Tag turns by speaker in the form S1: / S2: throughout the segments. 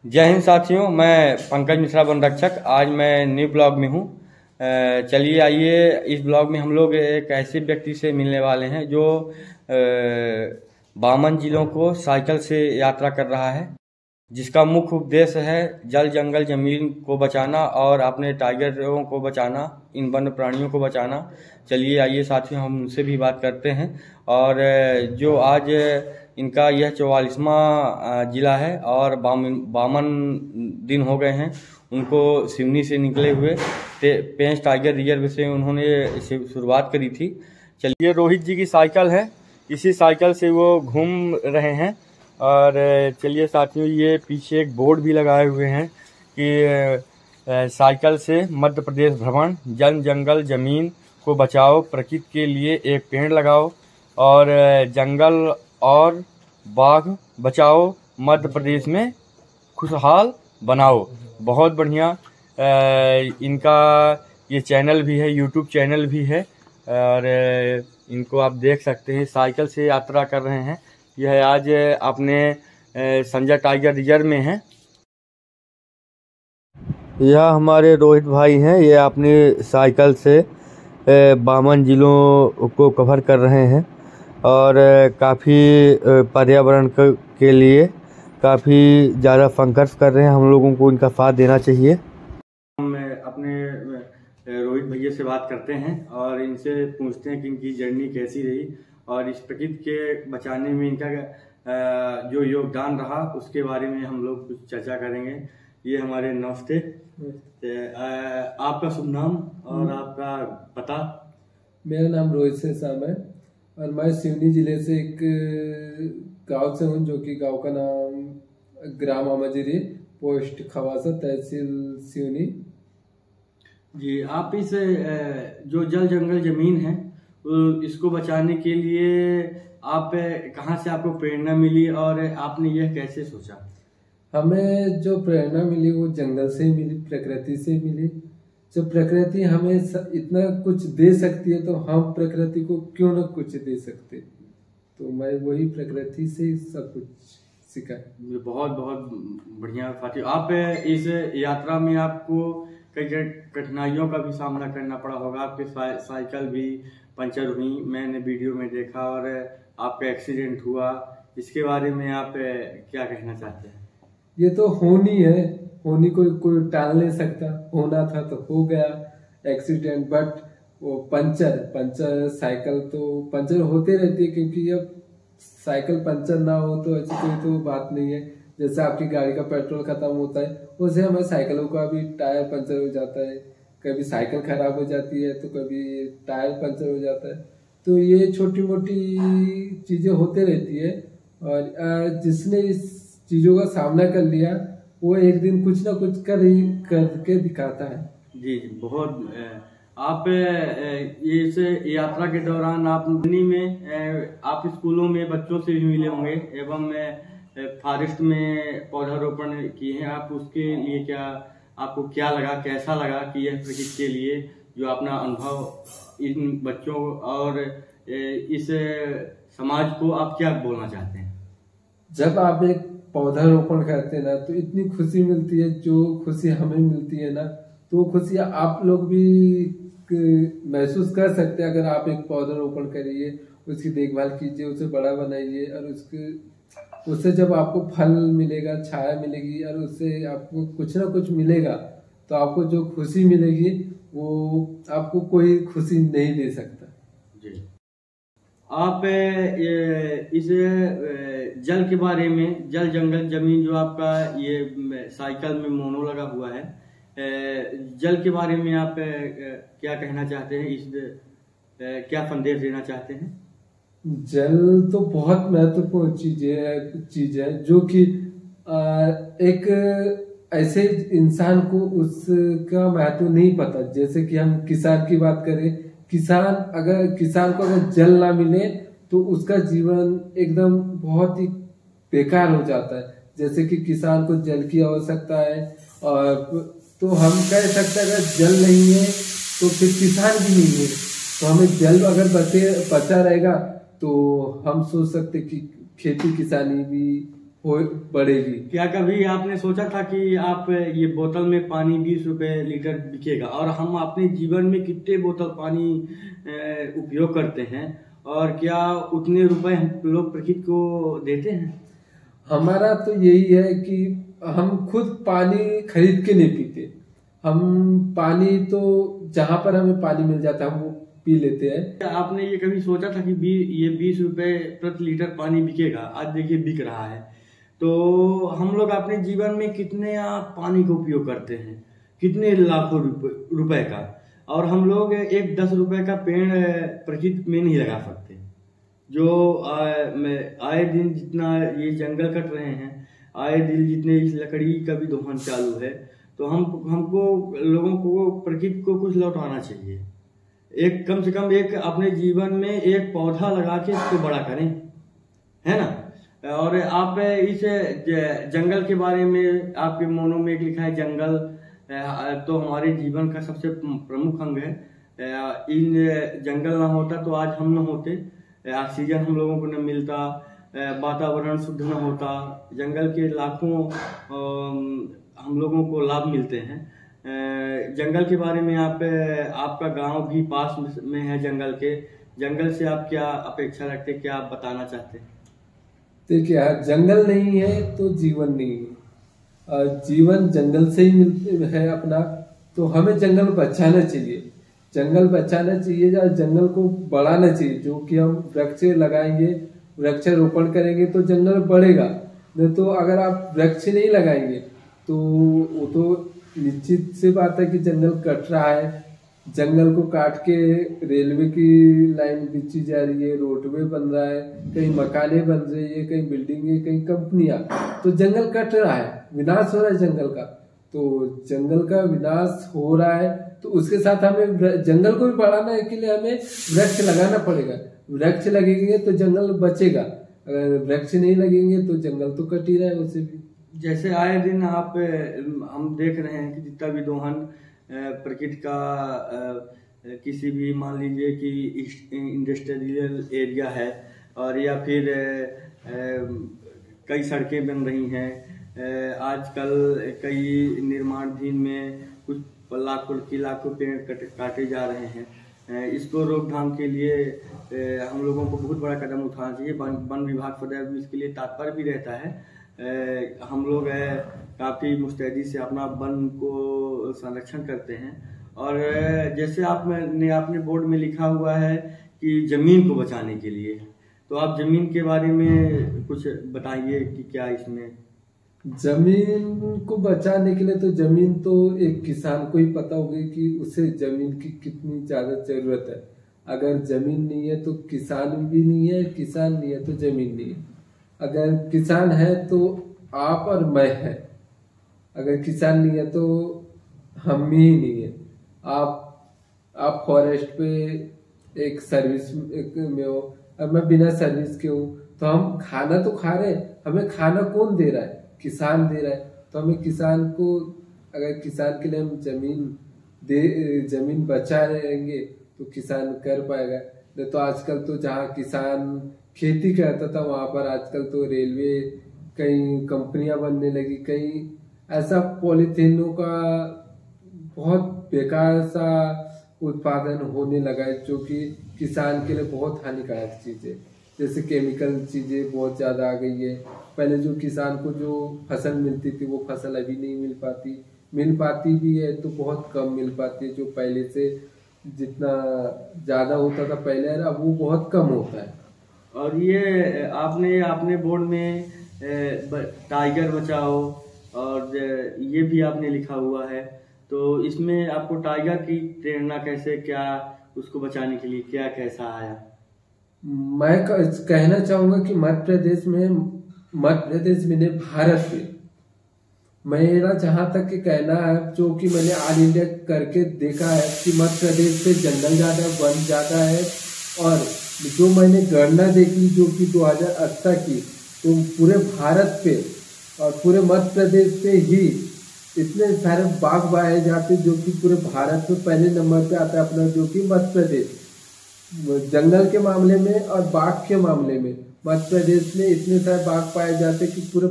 S1: जय हिंद साथियों, मैं पंकज मिश्रा वन रक्षक। आज मैं न्यू ब्लॉग में हूँ। चलिए आइए, इस ब्लॉग में हम लोग एक ऐसे व्यक्ति से मिलने वाले हैं जो 52 जिलों को साइकिल से यात्रा कर रहा है, जिसका मुख्य उद्देश्य है जल जंगल जमीन को बचाना और अपने टाइगरों को बचाना, इन वन्य प्राणियों को बचाना। चलिए आइए साथियों, हम उनसे भी बात करते हैं। और जो आज इनका यह 44वां जिला है और 52 दिन हो गए हैं उनको सिवनी से निकले हुए। पेंच टाइगर रिजर्व से उन्होंने शुरुआत करी थी। चलिए, रोहित जी की साइकिल है, इसी साइकिल से वो घूम रहे हैं। और चलिए साथियों, ये पीछे एक बोर्ड भी लगाए हुए हैं कि साइकिल से मध्य प्रदेश भ्रमण, जल जंगल जमीन को बचाओ, प्रकृति के लिए एक पेड़ लगाओ और जंगल और बाघ बचाओ, मध्य प्रदेश में खुशहाल बनाओ। बहुत बढ़िया। इनका ये चैनल भी है, यूट्यूब चैनल भी है और इनको आप देख सकते हैं। साइकिल से यात्रा कर रहे हैं। यह आज अपने संजय टाइगर रिजर्व में है। यह हमारे रोहित भाई हैं, ये अपनी साइकिल से 52 जिलों को कवर कर रहे हैं और काफ़ी पर्यावरण के लिए काफ़ी ज़्यादा संघर्ष कर रहे हैं। हम लोगों को इनका साथ देना चाहिए। हम अपने रोहित भैया से बात करते हैं और इनसे पूछते हैं कि इनकी जर्नी कैसी रही और इस प्रकृति के बचाने में इनका जो योगदान रहा उसके बारे में हम लोग कुछ चर्चा करेंगे। ये हमारे नमस्ते। आपका शुभ नाम और आपका पता?
S2: मेरा नाम रोहित से शाम है और मैं सिवनी जिले से एक गांव से हूँ, जो कि गांव का नाम ग्राम आमाजिरी, पोस्ट खवासा, तहसील सिवनी।
S1: जी, आप इस जो जल जंगल जमीन है इसको बचाने के लिए आप कहाँ से आपको प्रेरणा मिली और आपने यह कैसे सोचा?
S2: हमें जो प्रेरणा मिली वो जंगल से मिली, प्रकृति से मिली। जब प्रकृति हमें इतना कुछ दे सकती है तो हम प्रकृति को क्यों न कुछ दे सकते। तो मैं वही प्रकृति से सब कुछ सीखा।
S1: बहुत बहुत बढ़िया साथी। आप इस यात्रा में आपको कई कठिनाइयों का भी सामना करना पड़ा होगा। आपके साइकिल भी पंचर हुई, मैंने वीडियो में देखा, और आपका एक्सीडेंट हुआ। इसके बारे में आप क्या कहना चाहते हैं?
S2: ये तो होनी है, होनी कोई टाल नहीं सकता। होना था तो हो गया एक्सीडेंट, बट वो पंचर साइकिल तो पंचर होते रहती है, क्योंकि अब साइकिल पंचर ना हो तो ऐसी कोई तो बात नहीं है। जैसे आपकी गाड़ी का पेट्रोल खत्म होता है, वैसे हमारे साइकिलों का भी टायर पंचर हो जाता है। कभी साइकिल खराब हो जाती है तो कभी टायर पंचर हो जाता है। तो ये छोटी मोटी चीजें होते रहती है और जिसने इस चीजों का सामना कर लिया वो एक दिन कुछ ना कुछ करके दिखाता है।
S1: जी जी, बहुत। आप इस यात्रा के दौरान आप में आप स्कूलों में बच्चों से भी मिले होंगे एवं फॉरेस्ट में पौधारोपण किए हैं। आप उसके लिए क्या, आपको क्या लगा, कैसा लगा कि यह प्रकृति के लिए जो अपना अनुभव इन बच्चों और इस समाज को आप क्या बोलना चाहते हैं?
S2: जब आप एक पौधारोपण करते हैं ना तो इतनी खुशी मिलती है, जो खुशी हमें मिलती है ना तो वो खुशी आप लोग भी महसूस कर सकते हैं। अगर आप एक पौधारोपण करिए, उसकी देखभाल कीजिए, उसे बड़ा बनाइए और उससे जब आपको फल मिलेगा, छाया मिलेगी और उससे आपको कुछ ना कुछ मिलेगा, तो आपको जो खुशी मिलेगी वो आपको कोई खुशी नहीं दे सकता।
S1: जी, आप इस जल के बारे में, जल जंगल जमीन जो आपका ये साइकिल में मोनो लगा हुआ है, जल के बारे में आप क्या कहना चाहते हैं? इस क्या संदेश देना चाहते हैं?
S2: जल तो बहुत महत्वपूर्ण चीज है जो कि एक ऐसे इंसान को उसका महत्व नहीं पता। जैसे कि हम किसान की बात करें, किसान को अगर जल ना मिले तो उसका जीवन एकदम बहुत ही बेकार हो जाता है। जैसे कि किसान को जल की आवश्यकता है, और तो हम कह सकते हैं अगर जल नहीं है तो फिर किसान भी नहीं है। तो हमें जल अगर बचा रहेगा तो हम सोच सकते कि खेती किसानी भी हो बढ़ेगी।
S1: क्या कभी आपने सोचा था कि आप ये बोतल में पानी 20 रुपए लीटर बिकेगा, और हम अपने जीवन में कितने बोतल पानी उपयोग करते हैं, और क्या उतने रुपए हम लोग प्रकृति को देते हैं?
S2: हमारा तो यही है कि हम खुद पानी खरीद के नहीं पीते। हम पानी तो जहां पर हमें पानी मिल जाता है हम वो पी लेते हैं।
S1: आपने ये कभी सोचा था कि ये 20 रुपए प्रति लीटर पानी बिकेगा? आज देखिए बिक रहा है। तो हम लोग अपने जीवन में कितने पानी का उपयोग करते हैं, कितने लाखों रुपए का, और हम लोग एक 10 रुपए का पेड़ प्रकृति में नहीं लगा सकते। जो आए दिन जितना ये जंगल कट रहे हैं, आए दिन जितने इस लकड़ी का भी दोहन चालू है, तो हमको लोगों को प्रकृति को कुछ लौटाना चाहिए। एक कम से कम एक अपने जीवन में एक पौधा लगा के इसको बड़ा करें, है ना। और आप इस जंगल के बारे में आपके मोनो में एक लिखा है जंगल तो हमारे जीवन का सबसे प्रमुख अंग है। इन जंगल ना होता तो आज हम न होते, ऑक्सीजन हम लोगों को न मिलता, वातावरण शुद्ध न होता। जंगल के लाखों हम लोगों को लाभ मिलते हैं। जंगल के बारे में आपका गांव भी पास में है जंगल से आप क्या अपेक्षा रखते, क्या आप बताना चाहते हैं?
S2: देखिए, जंगल नहीं है तो जीवन नहीं है। जीवन जंगल से ही मिलते है अपना, तो हमें जंगल बचाना चाहिए। जंगल बचाना चाहिए या जंगल को बढ़ाना चाहिए। जो कि हम वृक्ष लगाएंगे, वृक्षारोपण करेंगे तो जंगल बढ़ेगा। नहीं तो अगर आप वृक्ष नहीं लगाएंगे तो वो तो निश्चित सी बात है कि जंगल कट रहा है। जंगल को काट के रेलवे की लाइन बिछी जा रही है, रोडवे बन रहा है, कहीं मकाने बन रही है, कहीं बिल्डिंगे, कहीं कंपनियां। तो जंगल कट रहा है, विनाश हो रहा है जंगल का। तो जंगल का विनाश हो रहा है तो उसके साथ हमें जंगल को भी बढ़ाना है, के लिए हमें वृक्ष लगाना पड़ेगा। वृक्ष लगेंगे तो जंगल बचेगा, अगर वृक्ष नहीं लगेंगे तो जंगल तो कट ही रहा है उससे भी।
S1: जैसे आए दिन हम देख रहे हैं कि जितना भी दोहन प्रकृति का किसी भी मान लीजिए कि इंडस्ट्रियल एरिया है, और या फिर कई सड़कें बन रही हैं। आजकल कई निर्माणाधीन में कुछ लाखों पेड़ काटे जा रहे हैं। इसको रोकथाम के लिए हम लोगों को बहुत बड़ा कदम उठाना चाहिए। वन विभाग सदैव इसके लिए तत्पर भी रहता है। हम लोग काफ़ी मुस्तैदी से अपना वन को संरक्षण करते हैं। और जैसे आपने बोर्ड में लिखा हुआ है कि ज़मीन को बचाने के लिए, तो आप ज़मीन के बारे में कुछ बताइए कि क्या इसमें।
S2: जमीन को बचाने के लिए तो जमीन तो एक किसान को ही पता होगी कि उसे जमीन की कितनी ज्यादा जरूरत है। अगर जमीन नहीं है तो किसान भी नहीं है, किसान नहीं है तो जमीन नहीं है। अगर किसान है तो आप और मैं है, अगर किसान नहीं है तो हम ही नहीं है। आप फॉरेस्ट पे एक सर्विस में हो और मैं बिना सर्विस के हूँ, तो हम खाना तो खा रहे हैं, हमें खाना कौन दे रहा है? किसान दे रहा है। तो हमें किसान को, अगर किसान के लिए हम जमीन बचा रहेंगे तो किसान कर पाएगा। नहीं तो आजकल तो जहाँ किसान खेती करता था वहां पर आजकल तो रेलवे, कई कंपनियां बनने लगी, कई ऐसा पॉलीथीनों का बहुत बेकार सा उत्पादन होने लगा है, जो कि किसान के लिए बहुत हानिकारक चीज है। जैसे केमिकल चीजें बहुत ज्यादा आ गई है। पहले जो किसान को जो फसल मिलती थी वो फसल अभी नहीं मिल पाती भी है तो बहुत कम मिल पाती है। जो पहले से जितना ज्यादा होता था पहले, अब वो बहुत कम होता है।
S1: और ये आपने बोर्ड में टाइगर बचाओ और ये भी आपने लिखा हुआ है, तो इसमें आपको टाइगर की प्रेरणा कैसे, क्या उसको बचाने के लिए क्या कैसा आया?
S2: मैं कहना चाहूंगा कि मध्य प्रदेश में नहीं, भारत में मेरा जहां तक के कहना है, जो कि मैंने ऑल इंडिया करके देखा है कि मध्य प्रदेश पे जंगल ज्यादा, वन ज्यादा है। और जो मैंने गणना देखी जो कि 2018 की, तो पूरे भारत पे और पूरे मध्य प्रदेश पे ही इतने सारे बाघ पाए जाते, जो कि पूरे भारत में पहले नंबर पे आता है अपना, जो कि मध्य प्रदेश जंगल के मामले में और बाघ के मामले में। मध्य प्रदेश में इतने सारे बाघ पाए जाते हैं कि पूरे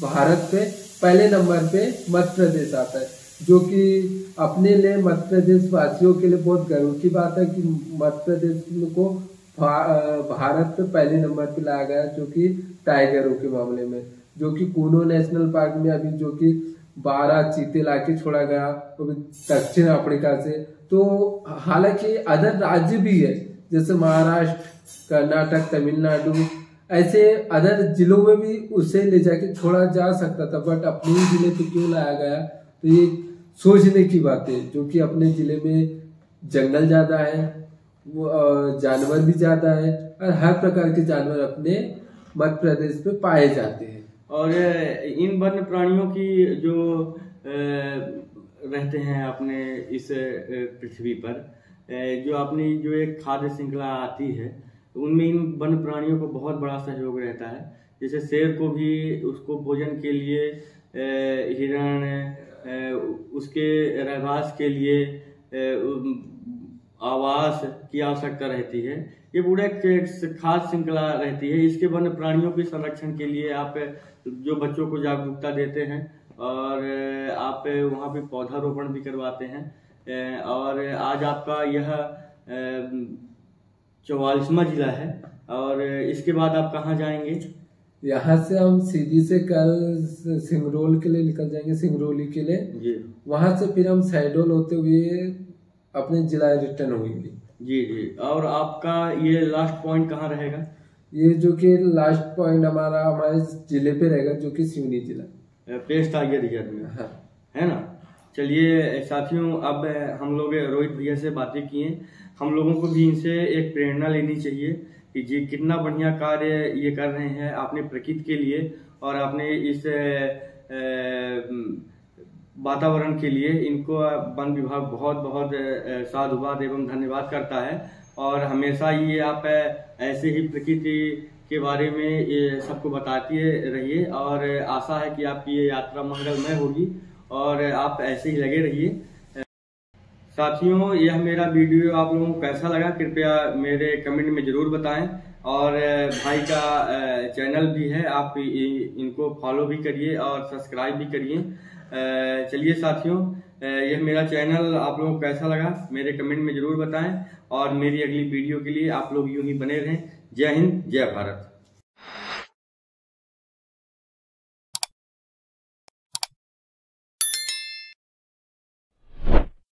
S2: भारत पे पहले नंबर पे मध्य प्रदेश आता है, जो कि अपने लिए मध्य प्रदेश वासियों के लिए बहुत गर्व की बात है कि मध्य प्रदेश को भारत पे पहले नंबर पे लाया गया, जो कि टाइगरों के मामले में, जो कि कूनो नेशनल पार्क में अभी जो कि 12 चीते लाके छोड़ा गया, वो भी दक्षिण अफ्रीका से। तो हालांकि अदर राज्य भी है जैसे महाराष्ट्र, कर्नाटक, तमिलनाडु, ऐसे अदर जिलों में भी उसे ले जाके छोड़ा जा सकता था, बट अपने ही जिले पे क्यों लाया गया, तो ये सोचने की बात है। जो कि अपने जिले में जंगल ज्यादा है, वो जानवर भी ज्यादा है, और हर प्रकार के जानवर अपने मध्य प्रदेश पे पाए जाते हैं।
S1: और इन वन्य प्राणियों की जो रहते हैं अपने इस पृथ्वी पर, जो अपनी जो एक खाद्य श्रृंखला आती है, उनमें इन वन्य प्राणियों को बहुत बड़ा सहयोग रहता है। जैसे शेर को भी उसको भोजन के लिए हिरण, उसके रहवास के लिए आवास की आवश्यकता रहती है। ये पूरा एक खास श्रृंखला रहती है। इसके वन्य प्राणियों के संरक्षण के लिए आप जो बच्चों को जागरूकता देते हैं और आप वहाँ पे पौधारोपण भी करवाते हैं। और आज आपका यह 44वां जिला है, और इसके बाद आप कहाँ जाएंगे?
S2: यहाँ से हम सीधी से कल सिंगरौली के लिए निकल जाएंगे, सिंगरौली के लिए जी। वहां से फिर हम शहडोल होते हुए अपने जिला रिटर्न होंगे। जी जी।
S1: और आपका ये लास्ट पॉइंट कहाँ रहेगा?
S2: ये जो कि लास्ट पॉइंट हमारे जिले पे रहेगा, जो कि सिवनी जिला
S1: पेश टाइगर रिजर्व में। हाँ। है ना। चलिए साथियों, अब हम लोग रोहित भैया से बातें किए, हम लोगों को भी इनसे एक प्रेरणा लेनी चाहिए कि जी कितना बढ़िया कार्य ये कर रहे हैं अपने प्रकृति के लिए और अपने इस वातावरण के लिए। इनको वन विभाग बहुत बहुत साधुवाद एवं धन्यवाद करता है, और हमेशा ये आप ऐसे ही प्रकृति के बारे में ये सबको बताते रहिए, और आशा है कि आपकी ये यात्रा मंगलमय होगी और आप ऐसे ही लगे रहिए। साथियों, यह मेरा वीडियो आप लोगों को कैसा लगा कृपया मेरे कमेंट में ज़रूर बताएं, और भाई का चैनल भी है, आप इनको फॉलो भी करिए और सब्सक्राइब भी करिए। चलिए साथियों, यह मेरा चैनल आप लोगों को कैसा लगा मेरे कमेंट में ज़रूर बताएं, और मेरी अगली वीडियो के लिए आप लोग यूं ही बने रहें। जय हिंद, जय भारत।